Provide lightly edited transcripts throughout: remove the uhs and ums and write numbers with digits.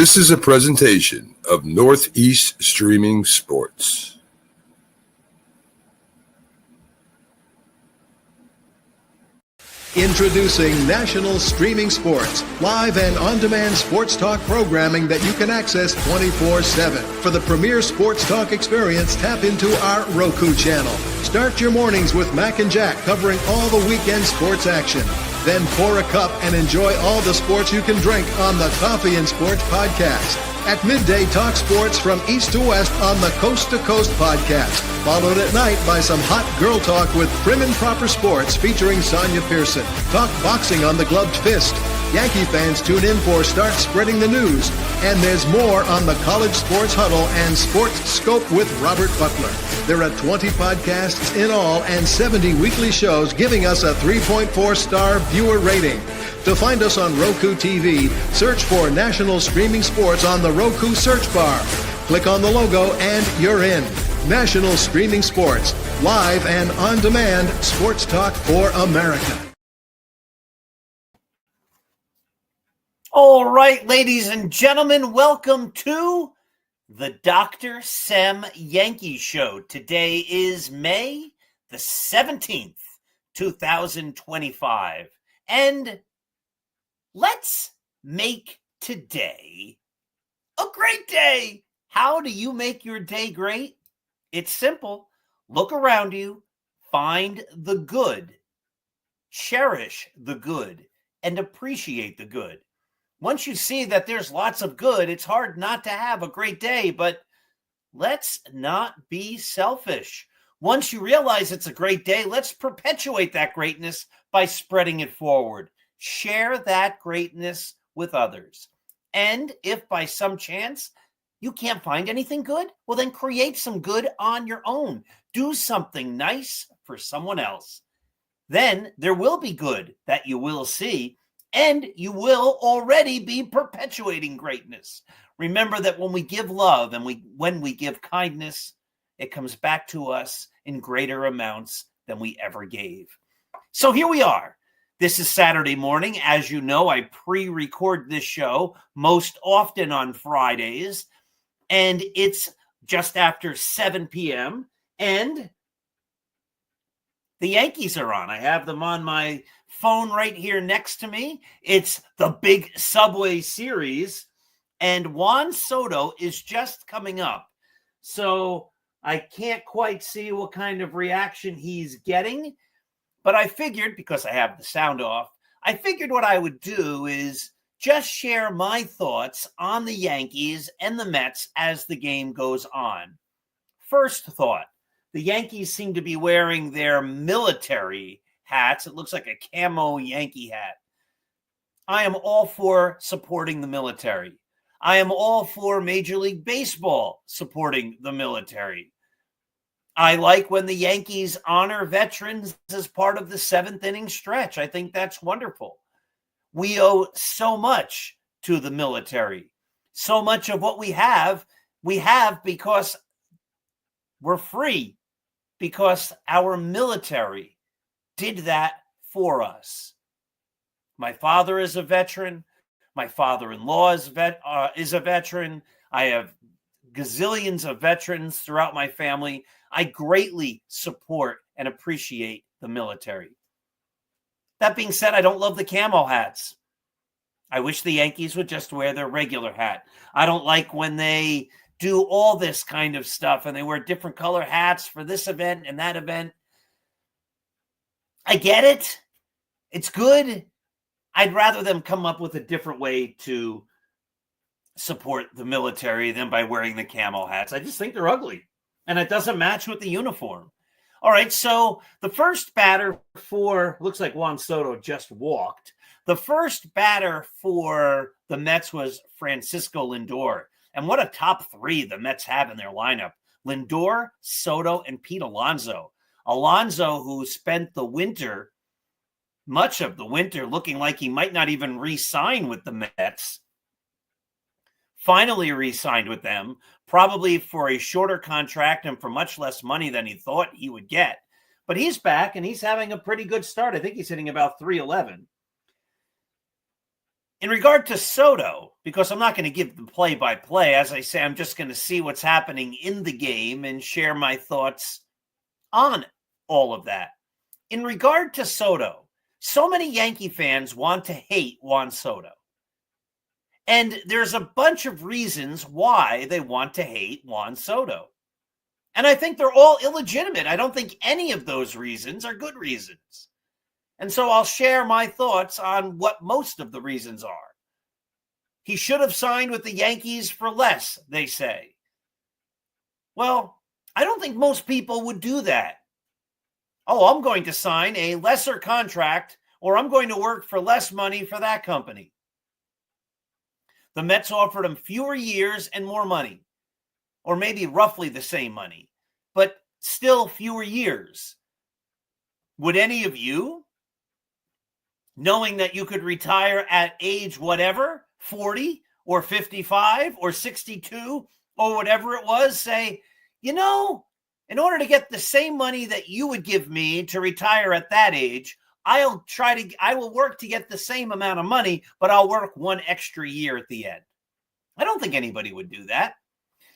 This is a presentation of Northeast Streaming Sports. Introducing National Streaming Sports, live and on-demand sports talk programming that you can access 24/7. For the premier sports talk experience, tap into our Roku channel. Start your mornings with Mac and Jack covering all the weekend sports action. Then pour a cup and enjoy all the sports you can drink on the Coffee and Sports podcast. At midday, talk sports from east to west on the Coast to Coast podcast. Followed at night by some hot girl talk with Prim and Proper Sports featuring Sonia Pearson. Talk boxing on the Gloved Fist. Yankee fans tune in for Start Spreading the News. And there's more on the College Sports Huddle and Sports Scope with Robert Butler. There are 20 podcasts in all and 70 weekly shows giving us a 3.4-star viewer rating. To find us on Roku TV, search for National Streaming Sports on the Roku search bar. Click on the logo and you're in. National Streaming Sports, live and on-demand sports talk for America. All right, ladies and gentlemen, welcome to the Dr. Sem Yankees Show. Today is May the 17th, 2025. And let's make today a great day. How do you make your day great? It's simple. Look around you, find the good, cherish the good, and appreciate the good. Once you see that there's lots of good, it's hard not to have a great day, but let's not be selfish. Once you realize it's a great day, let's perpetuate that greatness by spreading it forward. Share that greatness with others. And if by some chance you can't find anything good, well, then create some good on your own. Do something nice for someone else. Then there will be good that you will see, and you will already be perpetuating greatness. Remember that when we give love and when we give kindness, it comes back to us in greater amounts than we ever gave. So here we are. This is Saturday morning. As you know, I pre-record this show most often on Fridays, and it's just after 7 p.m., and the Yankees are on. I have them on my phone right here next to me. It's the big Subway Series, and Juan Soto is just coming up. So I can't quite see what kind of reaction he's getting, but I figured, because I have the sound off, I figured what I would do is just share my thoughts on the Yankees and the Mets as the game goes on. First thought, the Yankees seem to be wearing their military hats. It looks like a camo Yankee hat. I am all for supporting the military. I am all for Major League Baseball supporting the military. I like when the Yankees honor veterans as part of the seventh inning stretch. I think that's wonderful. We owe so much to the military. So much of what we have because we're free, because our military did that for us. My father is a veteran. My father-in-law is a veteran. I have gazillions of veterans throughout my family. I greatly support and appreciate the military. That being said, I don't love the camo hats. I wish the Yankees would just wear their regular hat. I don't like when they do all this kind of stuff and they wear different color hats for this event and that event. I get it. It's good. I'd rather them come up with a different way to support the military than by wearing the camo hats. I just think they're ugly, and it doesn't match with the uniform. All right, so the first batter for, looks like Juan Soto just walked. The first batter for the Mets was Francisco Lindor. And what a top three the Mets have in their lineup. Lindor, Soto, and Pete Alonso. Alonso, who spent the winter, much of the winter, looking like he might not even re-sign with the Mets, finally re-signed with them, probably for a shorter contract and for much less money than he thought he would get. But he's back, and he's having a pretty good start. I think he's hitting about .311. In regard to Soto, because I'm not going to give the play-by-play, as I say, I'm just going to see what's happening in the game and share my thoughts on all of that. In regard to Soto, so many Yankee fans want to hate Juan Soto. And there's a bunch of reasons why they want to hate Juan Soto. And I think they're all illegitimate. I don't think any of those reasons are good reasons. And so I'll share my thoughts on what most of the reasons are. He should have signed with the Yankees for less, they say. Well, I don't think most people would do that. Oh, I'm going to sign a lesser contract, or I'm going to work for less money for that company. The Mets offered him fewer years and more money, or maybe roughly the same money, but still fewer years. Would any of you, knowing that you could retire at age whatever, 40 or 55 or 62 or whatever it was, say, you know, in order to get the same money that you would give me to retire at that age, I will work to get the same amount of money, but I'll work one extra year at the end. I don't think anybody would do that.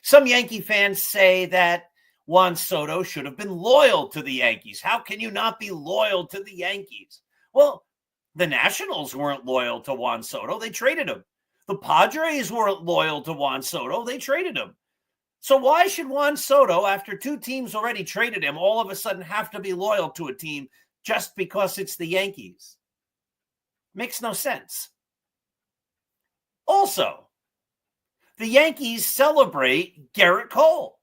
Some Yankee fans say that Juan Soto should have been loyal to the Yankees. How can you not be loyal to the Yankees? Well, the Nationals weren't loyal to Juan Soto. They traded him. The Padres weren't loyal to Juan Soto. They traded him. So why should Juan Soto, after two teams already traded him, all of a sudden have to be loyal to a team just because it's the Yankees? Makes no sense. Also, the Yankees celebrate Garrett Cole.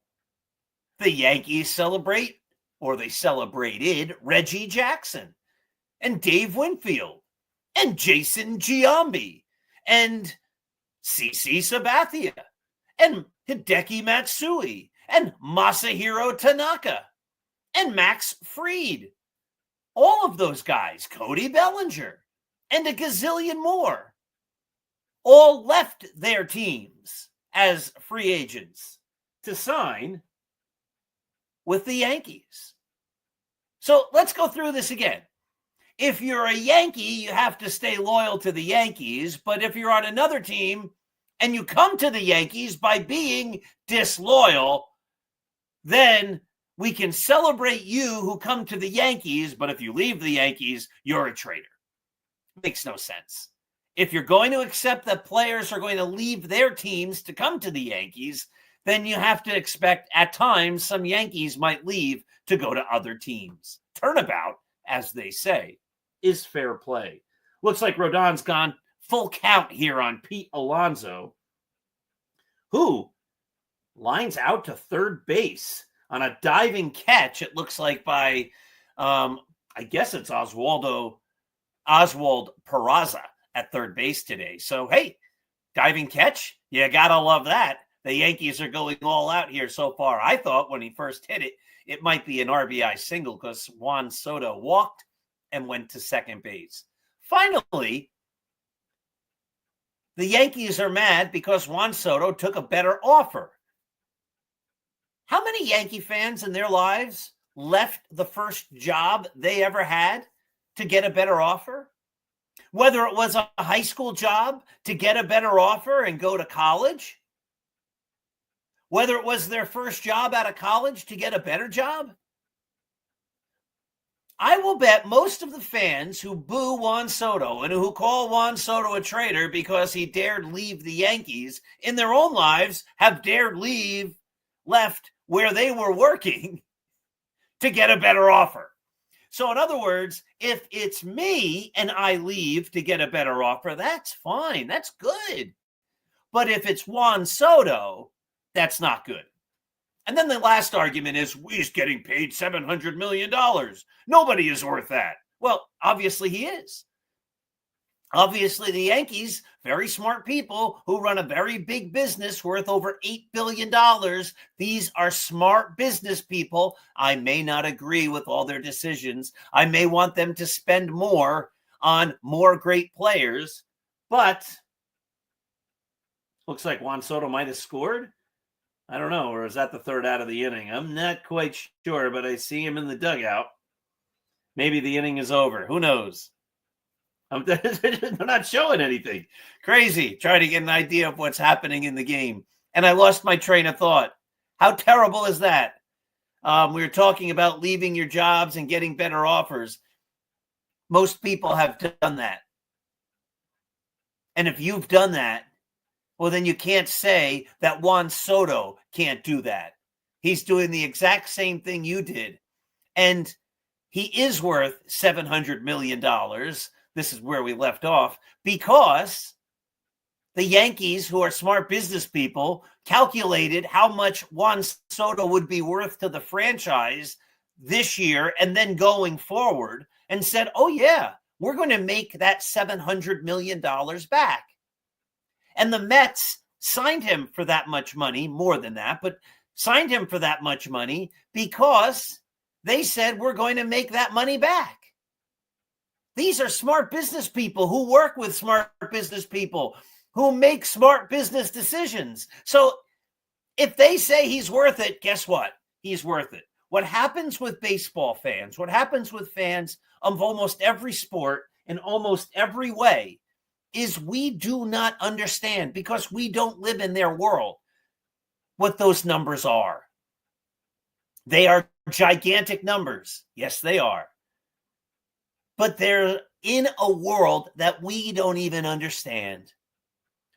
The Yankees celebrate, or they celebrated, Reggie Jackson and Dave Winfield and Jason Giambi and CC Sabathia and Hideki Matsui and Masahiro Tanaka and Max Fried. All of those guys, Cody Bellinger and a gazillion more, all left their teams as free agents to sign with the Yankees. So let's go through this again. If you're a Yankee, you have to stay loyal to the Yankees. But if you're on another team and you come to the Yankees by being disloyal, then we can celebrate you who come to the Yankees. But if you leave the Yankees, you're a traitor. Makes no sense. If you're going to accept that players are going to leave their teams to come to the Yankees, then you have to expect at times some Yankees might leave to go to other teams. Turnabout, as they say, is fair play. Looks like Rodon's gone full count here on Pete Alonso, who lines out to third base on a diving catch, it looks like, by, I guess it's Oswald Peraza at third base today. So, hey, diving catch, you gotta love that. The Yankees are going all out here so far. I thought when he first hit it, it might be an RBI single because Juan Soto walked and went to second base. Finally, the Yankees are mad because Juan Soto took a better offer. How many Yankee fans in their lives left the first job they ever had to get a better offer? Whether it was a high school job to get a better offer and go to college, whether it was their first job out of college to get a better job. I will bet most of the fans who boo Juan Soto and who call Juan Soto a traitor because he dared leave the Yankees in their own lives have dared left where they were working to get a better offer. So in other words, if it's me and I leave to get a better offer, that's fine. That's good. But if it's Juan Soto, that's not good. And then the last argument is he's getting paid $700 million. Nobody is worth that. Well, obviously he is. Obviously the Yankees, very smart people who run a very big business worth over $8 billion. These are smart business people. I may not agree with all their decisions. I may want them to spend more on more great players, but looks like Juan Soto might have scored. I don't know, or is that the third out of the inning? I'm not quite sure, but I see him in the dugout. Maybe the inning is over. Who knows? They're not showing anything. Crazy. Trying to get an idea of what's happening in the game. And I lost my train of thought. How terrible is that? We were talking about leaving your jobs and getting better offers. Most people have done that. And if you've done that, well, then you can't say that Juan Soto can't do that. He's doing the exact same thing you did. And he is worth $700 million. This is where we left off, because the Yankees, who are smart business people, calculated how much Juan Soto would be worth to the franchise this year and then going forward, and said, oh, yeah, we're going to make that $700 million back. And the Mets signed him for that much money, more than that, but signed him for that much money because they said we're going to make that money back. These are smart business people who work with smart business people who make smart business decisions. So if they say he's worth it, guess what? He's worth it. What happens with baseball fans, what happens with fans of almost every sport in almost every way, is we do not understand, because we don't live in their world, what those numbers are. They are gigantic numbers. Yes, they are. But they're in a world that we don't even understand.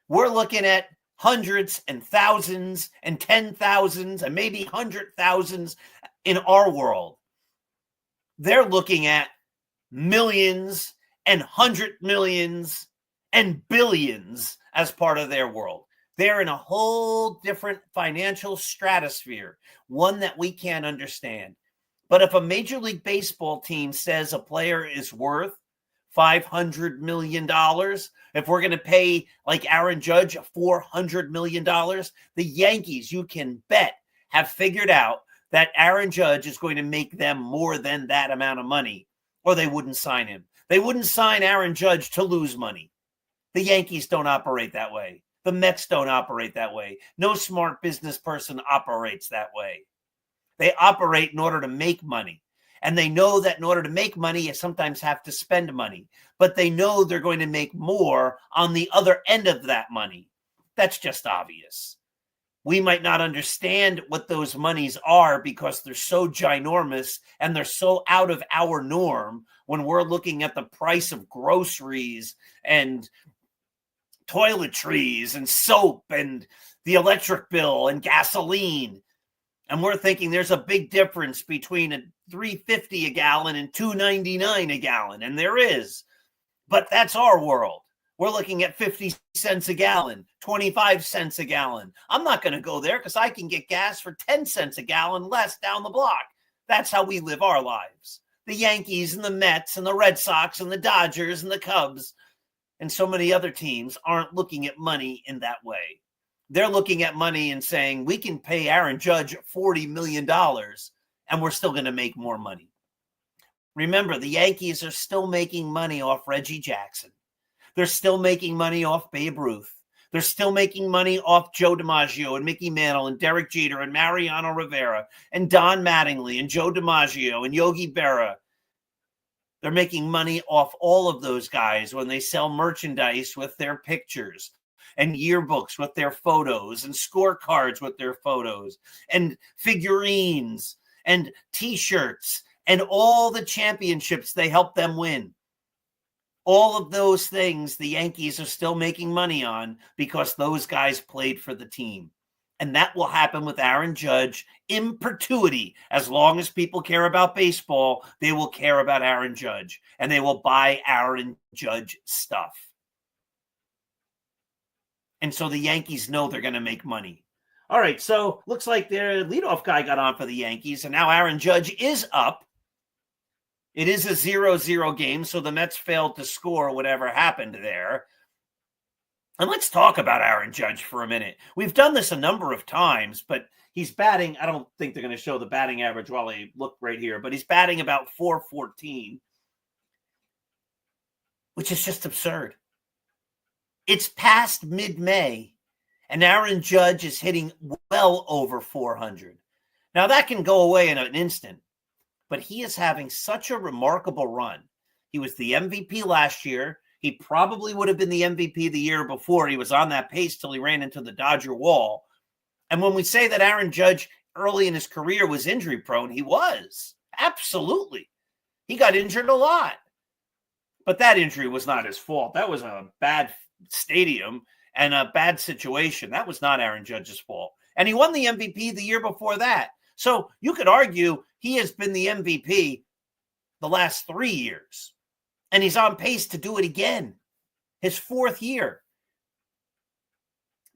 We're looking at hundreds and thousands and 10,000s and maybe 100,000s in our world. They're looking at millions and 100 millions and billions as part of their world. They're in a whole different financial stratosphere, one that we can't understand. But if a Major League Baseball team says a player is worth $500 million, if we're going to pay like Aaron Judge $400 million, the Yankees, you can bet, have figured out that Aaron Judge is going to make them more than that amount of money, or they wouldn't sign him. They wouldn't sign Aaron Judge to lose money. The Yankees don't operate that way. The Mets don't operate that way. No smart business person operates that way. They operate in order to make money. And they know that in order to make money, you sometimes have to spend money. But they know they're going to make more on the other end of that money. That's just obvious. We might not understand what those monies are because they're so ginormous and they're so out of our norm when we're looking at the price of groceries and toiletries and soap and the electric bill and gasoline. And we're thinking there's a big difference between a $3.50 a gallon and $2.99 a gallon. And there is. But that's our world. We're looking at 50 cents a gallon, 25 cents a gallon. I'm not going to go there because I can get gas for 10 cents a gallon less down the block. That's how we live our lives. The Yankees and the Mets and the Red Sox and the Dodgers and the Cubs and so many other teams aren't looking at money in that way. They're looking at money and saying, we can pay Aaron Judge $40 million and we're still going to make more money. Remember, the Yankees are still making money off Reggie Jackson. They're still making money off Babe Ruth. They're still making money off Joe DiMaggio and Mickey Mantle and Derek Jeter and Mariano Rivera and Don Mattingly and Joe DiMaggio and Yogi Berra. They're making money off all of those guys when they sell merchandise with their pictures and yearbooks with their photos and scorecards with their photos and figurines and T-shirts and all the championships they helped them win. All of those things the Yankees are still making money on because those guys played for the team. And that will happen with Aaron Judge in perpetuity. As long as people care about baseball, they will care about Aaron Judge. And they will buy Aaron Judge stuff. And so the Yankees know they're going to make money. All right, so looks like their leadoff guy got on for the Yankees. And now Aaron Judge is up. It is a 0-0 game, so the Mets failed to score whatever happened there. And let's talk about Aaron Judge for a minute. We've done this a number of times, but he's batting. I don't think they're going to show the batting average while I look right here, but he's batting about .414, which is just absurd. It's past mid-May, and Aaron Judge is hitting well over 400. Now, that can go away in an instant, but he is having such a remarkable run. He was the MVP last year. He probably would have been the MVP the year before. He was on that pace till he ran into the Dodger wall. And when we say that Aaron Judge early in his career was injury prone, he was. Absolutely. He got injured a lot. But that injury was not his fault. That was a bad stadium and a bad situation. That was not Aaron Judge's fault. And he won the MVP the year before that. So you could argue he has been the MVP the last 3 years. And he's on pace to do it again. His 4th year.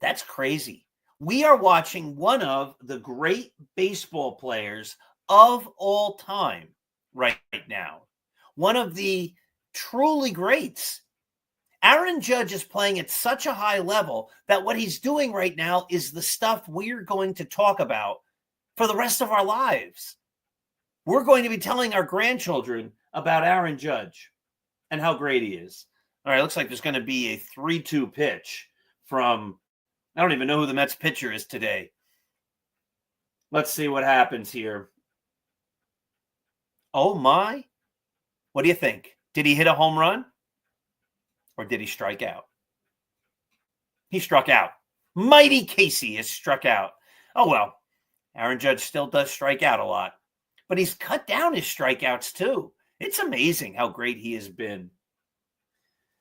That's crazy. We are watching one of the great baseball players of all time right now. One of the truly greats. Aaron Judge is playing at such a high level that what he's doing right now is the stuff we're going to talk about for the rest of our lives. We're going to be telling our grandchildren about Aaron Judge and how great he is. All right, looks like there's going to be a 3-2 pitch from, I don't even know who the Mets pitcher is today. Let's see what happens here. Oh my. What do you think? Did he hit a home run? Or did he strike out? He struck out. Mighty Casey has struck out. Oh, well, Aaron Judge still does strike out a lot. But he's cut down his strikeouts too. It's amazing how great he has been.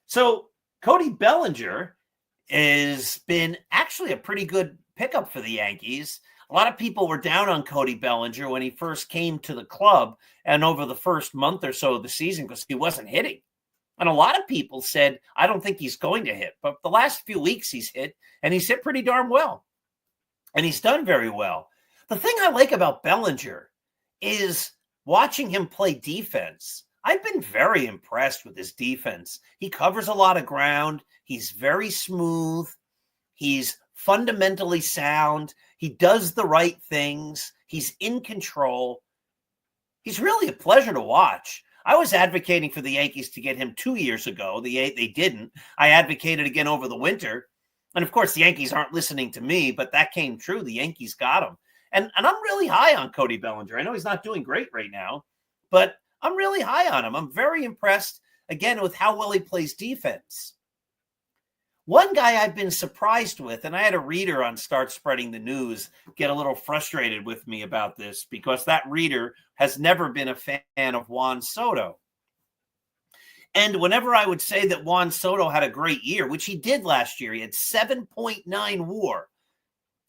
So Cody Bellinger has been actually a pretty good pickup for the Yankees. A lot of people were down on Cody Bellinger when he first came to the club and over the first month or so of the season because he wasn't hitting. And a lot of people said, I don't think he's going to hit. But the last few weeks he's hit, and he's hit pretty darn well. And he's done very well. The thing I like about Bellinger is watching him play defense. I've been very impressed with his defense. He covers a lot of ground. He's very smooth. He's fundamentally sound. He does the right things. He's in control. He's really a pleasure to watch. I was advocating for the Yankees to get him 2 years ago. They didn't. I advocated again over the winter. And, of course, the Yankees aren't listening to me, but that came true. The Yankees got him. And I'm really high on Cody Bellinger. I know he's not doing great right now, but I'm really high on him. I'm very impressed, again, with how well he plays defense. One guy I've been surprised with, and I had a reader on Start Spreading the News get a little frustrated with me about this because that reader has never been a fan of Juan Soto. And whenever I would say that Juan Soto had a great year, which he did last year, he had 7.9 WAR.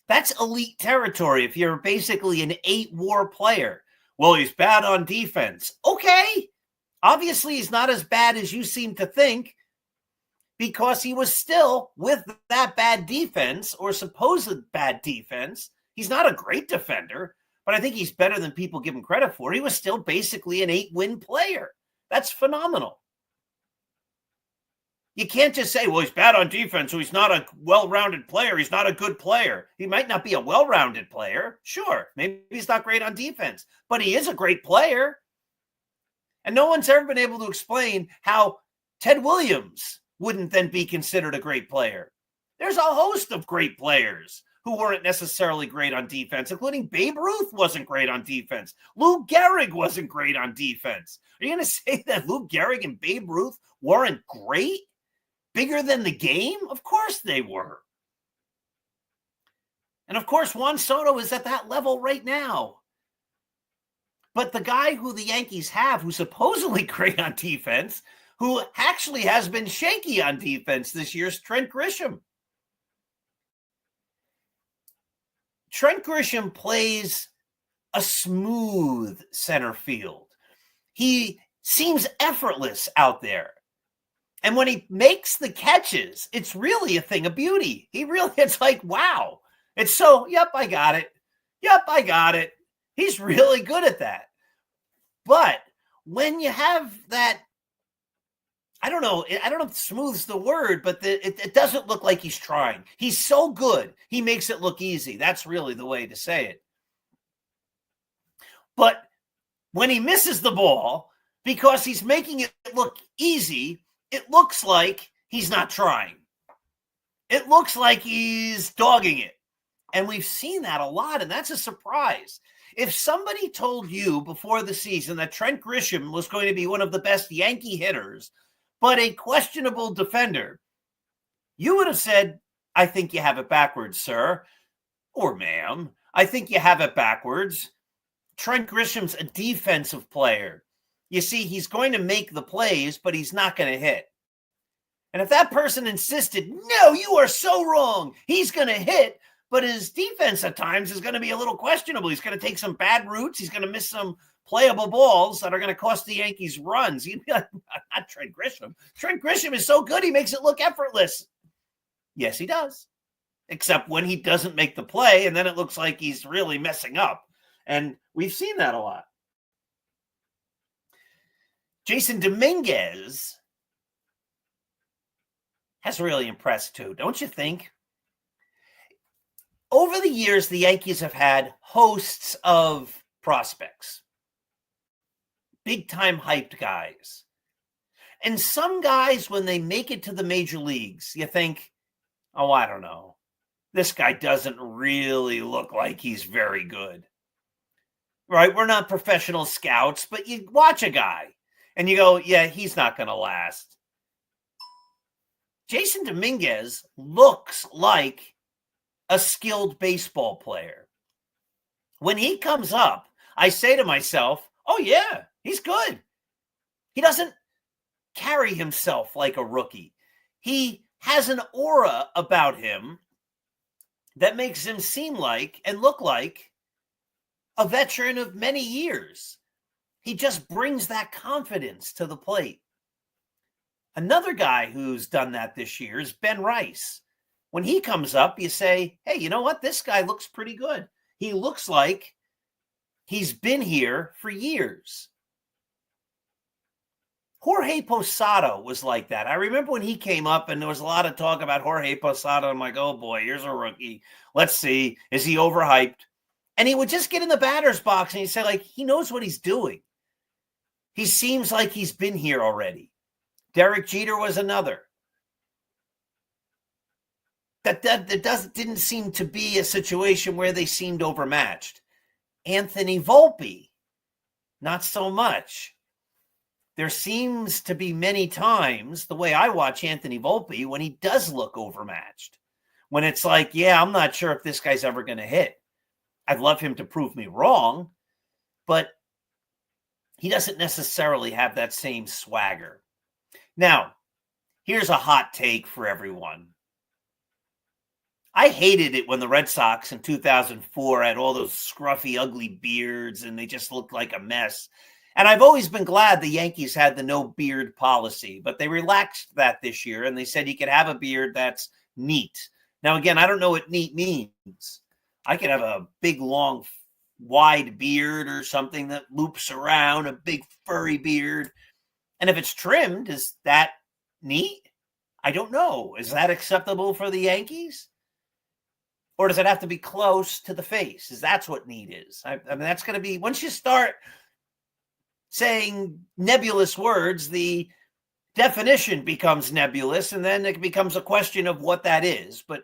That's elite territory if you're basically an 8 WAR player. Well, he's bad on defense. Okay. Obviously, he's not as bad as you seem to think because he was still with that bad defense or supposed bad defense. He's not a great defender, but I think he's better than people give him credit for. He was still basically an 8-win player. That's phenomenal. You can't just say, well, he's bad on defense, so he's not a well-rounded player. He's not a good player. He might not be a well-rounded player. Sure, maybe he's not great on defense, but he is a great player. And no one's ever been able to explain how Ted Williams wouldn't then be considered a great player. There's a host of great players who weren't necessarily great on defense, including Babe Ruth wasn't great on defense. Lou Gehrig wasn't great on defense. Are you going to say that Lou Gehrig and Babe Ruth weren't great? Bigger than the game? Of course they were. And of course, Juan Soto is at that level right now. But the guy who the Yankees have, who's supposedly great on defense, who actually has been shaky on defense this year, is Trent Grisham. Trent Grisham plays a smooth center field. He seems effortless out there. And when he makes the catches, it's really a thing of beauty. It's like, wow. It's so, yep, I got it. Yep, I got it. He's really good at that. But when you have that, I don't know if smooth's the word, but it doesn't look like he's trying. He's so good. He makes it look easy. That's really the way to say it. But when he misses the ball, because he's making it look easy, it looks like he's not trying. It looks like he's dogging it. And we've seen that a lot, and that's a surprise. If somebody told you before the season that Trent Grisham was going to be one of the best Yankee hitters but a questionable defender, you would have said, I think you have it backwards, sir, or ma'am. I think you have it backwards. Trent Grisham's a defensive player. You see, he's going to make the plays, but he's not going to hit. And if that person insisted, no, you are so wrong, he's going to hit, but his defense at times is going to be a little questionable. He's going to take some bad routes. He's going to miss some playable balls that are going to cost the Yankees runs. You'd be like, not Trent Grisham. Trent Grisham is so good, he makes it look effortless. Yes, he does. Except when he doesn't make the play, and then it looks like he's really messing up. And we've seen that a lot. Jason Dominguez has really impressed too, don't you think? Over the years, the Yankees have had hosts of prospects, big-time hyped guys. And some guys, when they make it to the major leagues, you think, oh, I don't know. This guy doesn't really look like he's very good. Right? We're not professional scouts, but you watch a guy and you go, yeah, he's not going to last. Jason Dominguez looks like a skilled baseball player. When he comes up, I say to myself, oh, yeah, he's good. He doesn't carry himself like a rookie. He has an aura about him that makes him seem like and look like a veteran of many years. He just brings that confidence to the plate. Another guy who's done that this year is Ben Rice. When he comes up, you say, hey, you know what? This guy looks pretty good. He looks like he's been here for years. Jorge Posada was like that. I remember when he came up and there was a lot of talk about Jorge Posada. I'm like, oh boy, here's a rookie. Let's see. Is he overhyped? And he would just get in the batter's box and he'd say, like, he knows what he's doing. He seems like he's been here already. Derek Jeter was another. That didn't seem to be a situation where they seemed overmatched. Anthony Volpe, not so much. There seems to be many times, the way I watch Anthony Volpe, when he does look overmatched. When it's like, yeah, I'm not sure if this guy's ever going to hit. I'd love him to prove me wrong, but he doesn't necessarily have that same swagger. Now, here's a hot take for everyone. I hated it when the Red Sox in 2004 had all those scruffy, ugly beards and they just looked like a mess. And I've always been glad the Yankees had the no beard policy, but they relaxed that this year and they said you could have a beard that's neat. Now, again, I don't know what neat means. I could have a big, long, wide beard or something that loops around, a big furry beard. And if it's trimmed, is that neat? I don't know. Is that acceptable for the Yankees? Or does it have to be close to the face? Is that's what neat is? I mean, that's going to be, once you start saying nebulous words, the definition becomes nebulous, and then it becomes a question of what that is. But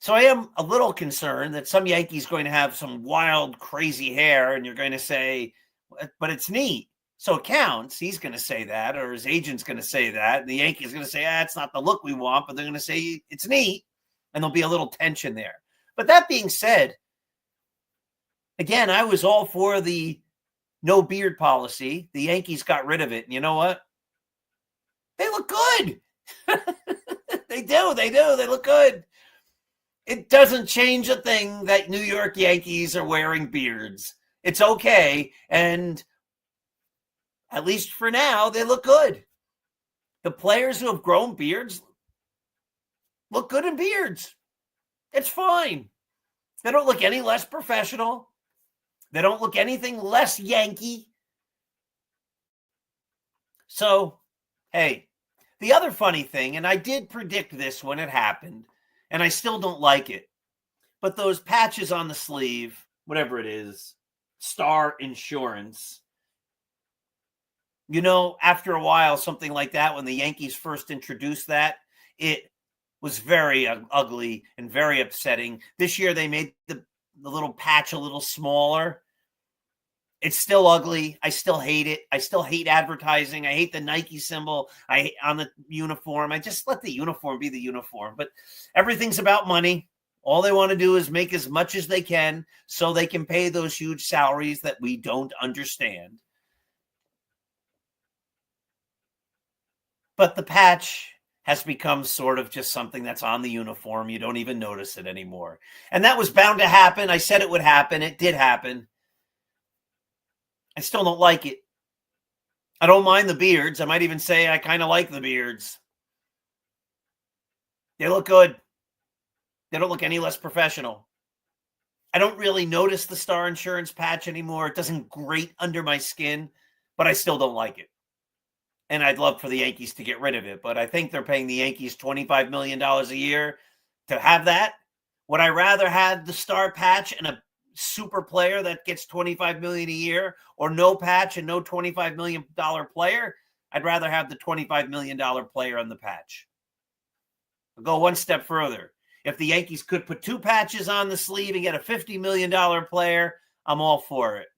so I am a little concerned that some Yankees going to have some wild, crazy hair, and you're going to say, but it's neat, so it counts. He's going to say that, or his agent's going to say that. And the Yankees going to say, it's not the look we want, but they're going to say it's neat, and there'll be a little tension there. But that being said, again, I was all for the no beard policy. The Yankees got rid of it. And you know what? They look good. They do. They look good. It doesn't change a thing that New York Yankees are wearing beards. It's okay. And at least for now, they look good. The players who have grown beards look good in beards. It's fine. They don't look any less professional. They don't look anything less Yankee. So, hey, the other funny thing, and I did predict this when it happened, and I still don't like it, but those patches on the sleeve, whatever it is, Star Insurance, you know, after a while, something like that, when the Yankees first introduced that, it was very ugly and very upsetting. This year, they made the little patch a little smaller. It's still ugly. I still hate it. I still hate advertising. I hate the Nike symbol on the uniform. I just let the uniform be the uniform. But everything's about money. All they want to do is make as much as they can so they can pay those huge salaries that we don't understand. But the patch has become sort of just something that's on the uniform. You don't even notice it anymore. And that was bound to happen. I said it would happen. It did happen. I still don't like it. I don't mind the beards. I might even say I kind of like the beards. They look good. They don't look any less professional. I don't really notice the Star Insurance patch anymore. It doesn't grate under my skin, but I still don't like it. And I'd love for the Yankees to get rid of it, but I think they're paying the Yankees $25 million a year to have that. Would I rather have the Star patch and a super player that gets $25 million a year, or no patch and no $25 million player? I'd rather have the $25 million player on the patch. I'll go one step further. If the Yankees could put two patches on the sleeve and get a $50 million player, I'm all for it.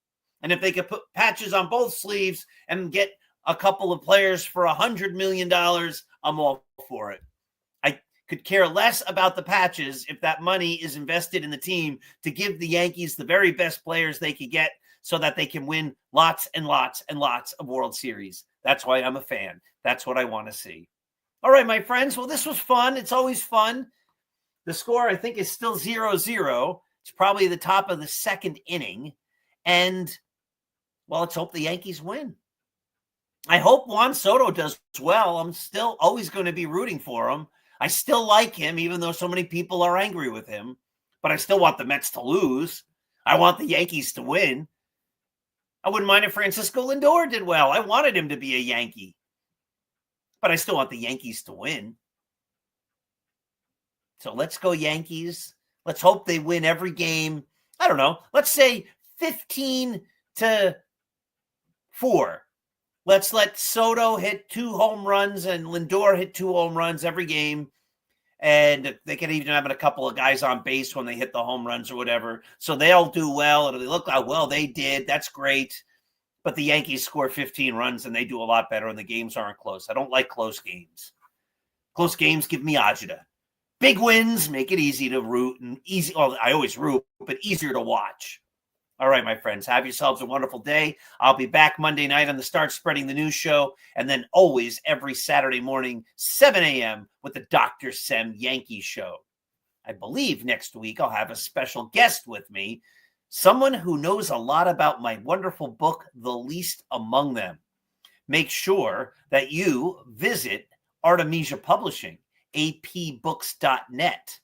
And if they could put patches on both sleeves and get a couple of players for $100 million, I'm all for it. I could care less about the patches if that money is invested in the team to give the Yankees the very best players they could get so that they can win lots and lots and lots of World Series. That's why I'm a fan. That's what I want to see. All right, my friends. Well, this was fun. It's always fun. The score, I think, is still 0-0. It's probably the top of the second inning. And, well, let's hope the Yankees win. I hope Juan Soto does well. I'm still always going to be rooting for him. I still like him, even though so many people are angry with him. But I still want the Mets to lose. I want the Yankees to win. I wouldn't mind if Francisco Lindor did well. I wanted him to be a Yankee. But I still want the Yankees to win. So let's go Yankees. Let's hope they win every game. I don't know. Let's say 15-4. Let's let Soto hit 2 home runs and Lindor hit 2 home runs every game. And they can even have a couple of guys on base when they hit the home runs or whatever. So they'll do well. It'll look like, well, they did. That's great. But the Yankees score 15 runs and they do a lot better and the games aren't close. I don't like close games. Close games give me agita. Big wins make it easy to root and easy. Well, I always root, but easier to watch. All right, my friends, have yourselves a wonderful day. I'll be back Monday night on the Start Spreading the News show, and then always every Saturday morning, 7 a.m. with the Dr. Sem Yankees Show. I believe next week I'll have a special guest with me, someone who knows a lot about my wonderful book, The Least Among Them. Make sure that you visit Artemisia Publishing, apbooks.net.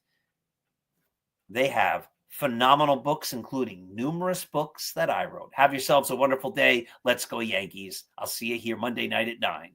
They have phenomenal books, including numerous books that I wrote. Have yourselves a wonderful day. Let's go Yankees. I'll see you here Monday night at 9.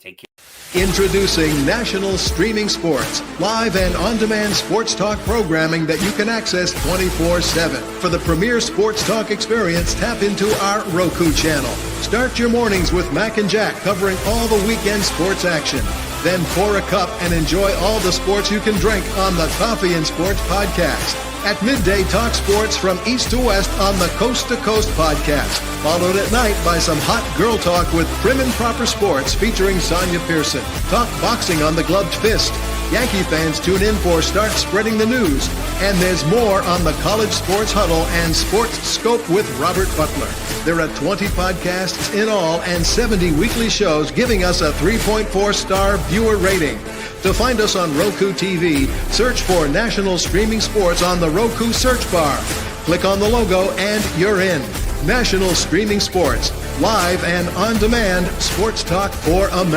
Take care. Introducing National Streaming Sports, live and on-demand sports talk programming that you can access 24/7. For the premier sports talk experience, tap into our Roku channel. Start your mornings with Mac and Jack covering all the weekend sports action. Then pour a cup and enjoy all the sports you can drink on the Coffee and Sports podcast. At midday, talk sports from east to west on the Coast to Coast podcast. Followed at night by some hot girl talk with Prim and Proper Sports featuring Sonia Pearson. Talk boxing on the Gloved Fist. Yankee fans tune in for Start Spreading the News. And there's more on the College Sports Huddle and Sports Scope with Robert Butler. There are 20 podcasts in all and 70 weekly shows giving us a 3.4-star viewer rating. To find us on Roku TV, search for National Streaming Sports on the Roku search bar. Click on the logo and you're in. National Streaming Sports, live and on-demand sports talk for America.